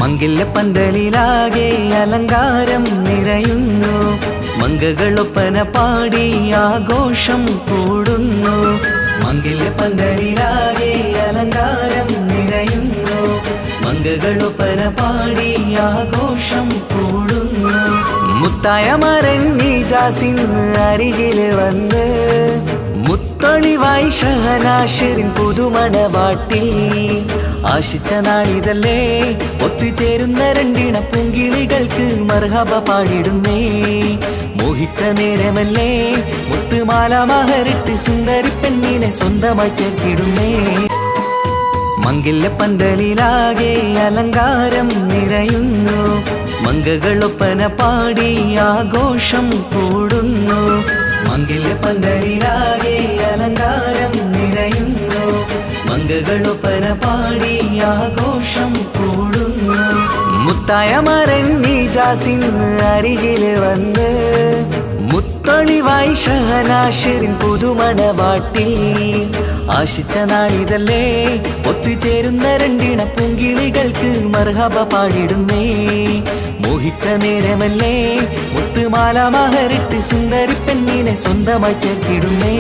മംഗല്യപ്പന്തലിലാകെ അലങ്കാരം നിറയുന്നു. മംഗകളൊപ്പന പാടി ആഘോഷം കൂടുന്നു. മംഗല്യപ്പന്തലിലാകെ അലങ്കാരം നിറയുന്നു. മംഗകളൊപ്പന പാടി ആഘോഷം കൂടുന്നു. മുത്തായ മരങ്ങി ജാസിന്ന് അരികില് വന്ന് മുത്തൊളിവായി ഷഹനാഷിറിൻ പുതുമണവാട്ടി. ആശിച്ച നാളിതല്ലേ ഒത്തുചേരുന്ന രണ്ടിണ പൂങ്കിളികൾക്ക് മർഹബ പാടിടുന്നേ. മോഹിച്ച നേരമല്ലേ മുത്തുമാല മഹറിട്ട് സുന്ദരി പെണ്ണിനെ സ്വന്തമായി ചേർത്തിടുന്നേ. മംഗല്യപ്പന്തലിലാകെ അലങ്കാരം നിറയുന്നു. മംഗകളൊപ്പന പാടി ആഘോഷം കൂടുന്നു. മംഗല്യപ്പന്തലിലാകെ അലങ്കാരം നിറയുന്നു. മംഗകളൊപ്പന പാടി ആഘോഷം കൂടുന്നു. മുത്തായ മരങ്ങി ജാസിന്ന് അരികില് വന്ന് മുത്തൊളിവായി ഷഹനാഷിറിൻ പുതുമണവാട്ടി. ആശിച്ച നാളിതല്ലേ ഒത്തുചേരുന്ന രണ്ടിണ പൂങ്കിളികൾക്ക് മർഹബ പാടിടുന്നേ. മോഹിച്ച നേരമല്ലേ മുത്തുമാല മഹറിട്ട് സുന്ദരി പെണ്ണിനെ സ്വന്തമായി ചേർത്തിടുന്നേ.